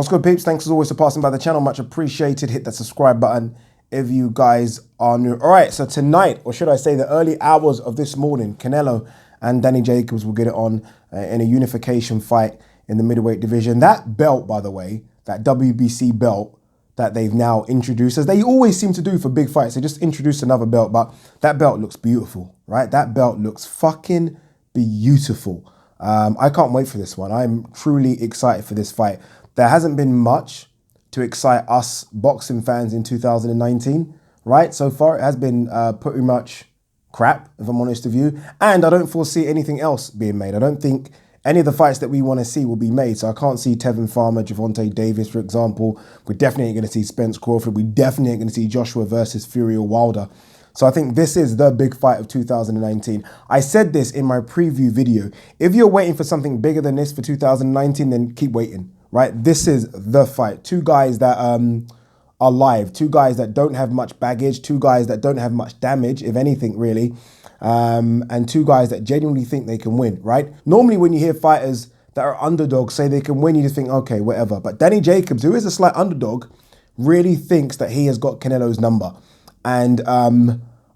What's good, peeps? Thanks as always for passing by the channel. Much appreciated. Hit that subscribe button if you guys are new. All right, so tonight, or should I say the early hours of this morning, Canelo and Danny Jacobs will get it on in a unification fight in the middleweight division. That belt, by the way, that WBC belt that they've now introduced, as they always seem to do for big fights, they just introduced another belt, but that belt looks beautiful, right? That belt looks fucking beautiful. I can't wait for this one. I'm truly excited for this fight. There hasn't been much to excite us boxing fans in 2019, right? So far, it has been pretty much crap, if I'm honest with you. And I don't foresee anything else being made. I don't think any of the fights that we want to see will be made. So I can't see Tevin Farmer, Gervonta Davis, for example. We're definitely going to see Spence Crawford. We definitely going to see Joshua versus Fury or Wilder. So I think this is the big fight of 2019. I said this in my preview video. If you're waiting for something bigger than this for 2019, then keep waiting, right? This is the fight. Two guys that are live, two guys that don't have much baggage, two guys that don't have much damage, if anything, really, and two guys that genuinely think they can win, right? Normally when you hear fighters that are underdogs say they can win, you just think, okay, whatever. But Danny Jacobs, who is a slight underdog, really thinks that he has got Canelo's number. And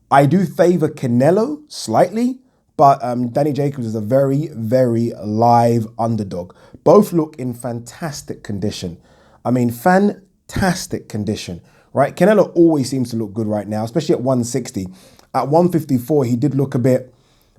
I do favor Canelo slightly, but Danny Jacobs is a very, very live underdog. Both look in fantastic condition. I mean, fantastic condition, right? Canelo always seems to look good right now, especially at 160. At 154, he did look a bit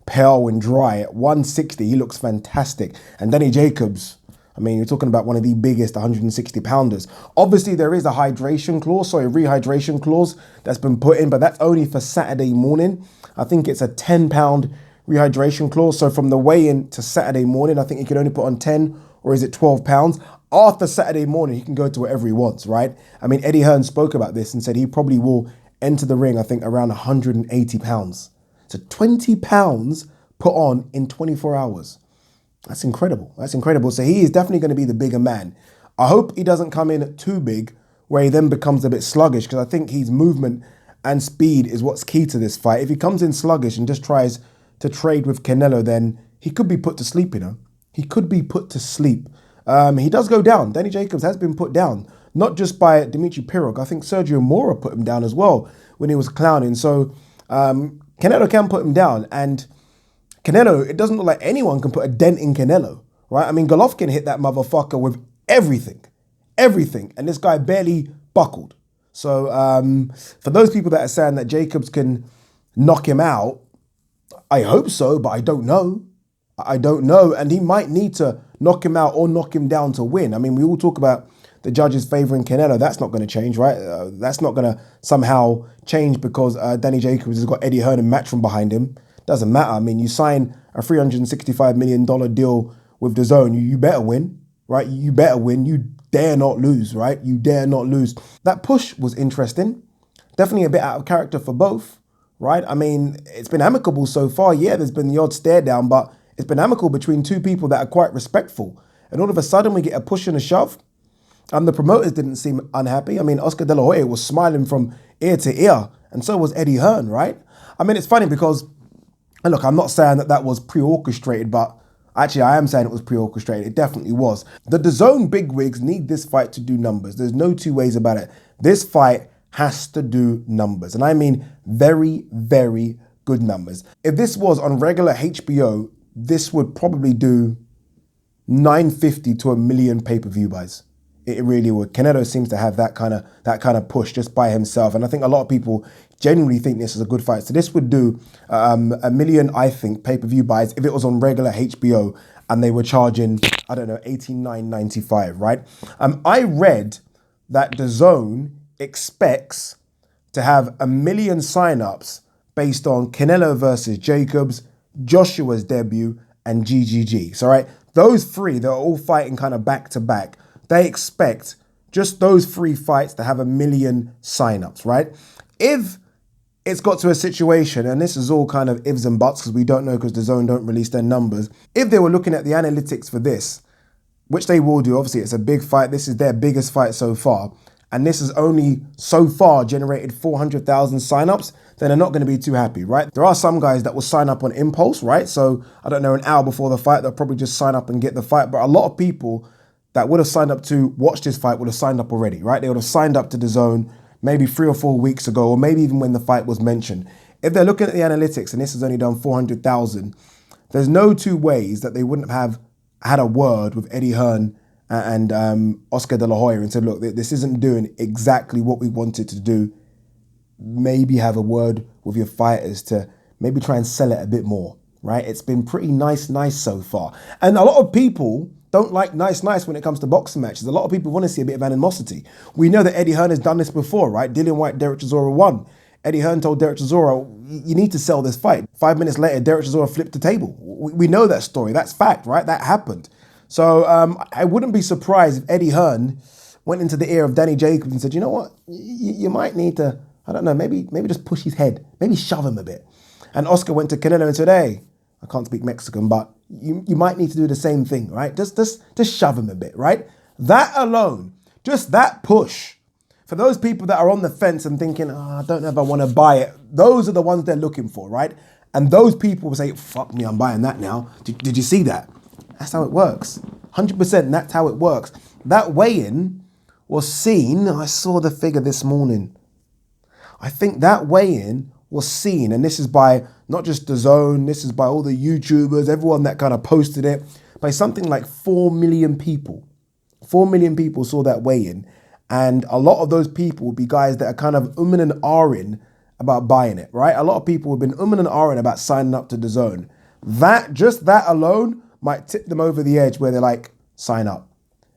pale and dry. At 160, he looks fantastic. And Danny Jacobs, I mean, you're talking about one of the biggest 160 pounders. Obviously, there is a hydration clause, a rehydration clause that's been put in, but that's only for Saturday morning. I think it's a 10-pound rehydration clause. So from the weigh-in to Saturday morning, I think he can only put on 10, or is it 12 pounds? After Saturday morning, he can go to whatever he wants, right? I mean, Eddie Hearn spoke about this and said he probably will enter the ring, I think, around 180 pounds. So 20 pounds put on in 24 hours. That's incredible. That's incredible. So he is definitely going to be the bigger man. I hope he doesn't come in too big where he then becomes a bit sluggish, because I think his movement and speed is what's key to this fight. If he comes in sluggish and just tries to trade with Canelo, then he could be put to sleep, you know. He could be put to sleep. He does go down. Danny Jacobs has been put down, not just by Dimitri Pirog. I think Sergio Mora put him down as well when he was clowning. So Canelo can put him down. And Canelo, it doesn't look like anyone can put a dent in Canelo, right? I mean, Golovkin hit that motherfucker with everything, and this guy barely buckled. So for those people that are saying that Jacobs can knock him out, I hope so, but I don't know. I don't know, and he might need to knock him out or knock him down to win. I mean, we all talk about the judges favoring Canelo. That's not going to change, right? That's not going to somehow change because Danny Jacobs has got Eddie Hearn and Matchroom behind him. Doesn't matter. I mean, you sign a $365 million deal with Dazn, you better win, right? You better win. You dare not lose, right? You dare not lose. That push was interesting. Definitely a bit out of character for both, right? I mean, it's been amicable so far. Yeah, there's been the odd stare down, but it's been amicable between two people that are quite respectful. And all of a sudden, we get a push and a shove. The promoters didn't seem unhappy. I mean, Oscar De La Hoya was smiling from ear to ear, and so was Eddie Hearn, right? I mean, it's funny because, and look, I'm not saying that was pre-orchestrated, but actually I am saying it was pre-orchestrated. It definitely was. The DAZN bigwigs need this fight to do numbers. There's no two ways about it. This fight has to do numbers. And I mean very, very good numbers. If this was on regular HBO, this would probably do 950 to 1 million pay-per-view buys. It really would. Canelo seems to have that kind of push just by himself. And I think a lot of people genuinely think this is a good fight. So this would do 1 million, I think, pay-per-view buys if it was on regular HBO and they were charging, I don't know, $89.95, right? I read that DAZN expects to have 1 million signups based on Canelo versus Jacobs, Joshua's debut, and GGG. So, right, those three, they're all fighting kind of back to back. They expect just those three fights to have 1 million signups, right? If it's got to a situation, and this is all kind of ifs and buts because we don't know because DAZN don't release their numbers. If they were looking at the analytics for this, which they will do, obviously it's a big fight. This is their biggest fight so far. And this has only so far generated 400,000 signups, then they're not going to be too happy, right? There are some guys that will sign up on impulse, right? So I don't know, an hour before the fight, they'll probably just sign up and get the fight. But a lot of people that would have signed up to watch this fight would have signed up already, right? They would have signed up to Dazn maybe 3 or 4 weeks ago, or maybe even when the fight was mentioned. If they're looking at the analytics, and this has only done 400,000, there's no two ways that they wouldn't have had a word with Eddie Hearn and Oscar De La Hoya and said, look, this isn't doing exactly what we wanted to do. Maybe have a word with your fighters to maybe try and sell it a bit more, right? It's been pretty nice so far. And a lot of people don't like nice when it comes to boxing matches. A lot of people want to see a bit of animosity. We know that Eddie Hearn has done this before, right? Dillian Whyte, Derek Chisora won. Eddie Hearn told Derek Chisora, you need to sell this fight. 5 minutes later, Derek Chisora flipped the table. We know that story. That's fact, right? That happened. So I wouldn't be surprised if Eddie Hearn went into the ear of Danny Jacobs and said, you know what? You might need to, I don't know, maybe just push his head, maybe shove him a bit. And Oscar went to Canelo and said, hey, I can't speak Mexican, but you might need to do the same thing, right? Just shove him a bit, right? That alone, just that push, for those people that are on the fence and thinking, I don't know if I want to buy it, those are the ones they're looking for, right? And those people will say, fuck me, I'm buying that now. Did you see that? That's how it works. 100%, that's how it works. That weigh-in was seen, I saw the figure this morning. I think that weigh-in was seen, and this is by not just Dazn, this is by all the YouTubers, everyone that kind of posted it, by something like 4 million people. 4 million people saw that weigh-in, and a lot of those people would be guys that are kind of and ahhing about buying it, right? A lot of people have been and ahhing about signing up to Dazn. Just that alone might tip them over the edge where they're like, sign up.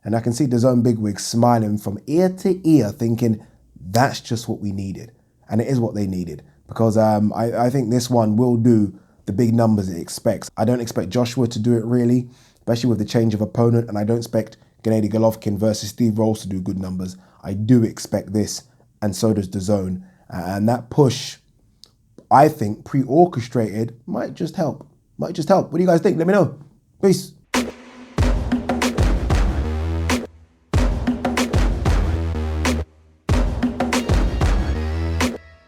And I can see Dazn bigwigs smiling from ear to ear thinking, that's just what we needed. And it is what they needed. Because I think this one will do the big numbers it expects. I don't expect Joshua to do it really, especially with the change of opponent. And I don't expect Gennady Golovkin versus Steve Rolls to do good numbers. I do expect this, and so does Dazn. And that push, I think, pre-orchestrated, might just help. What do you guys think? Let me know. Peace.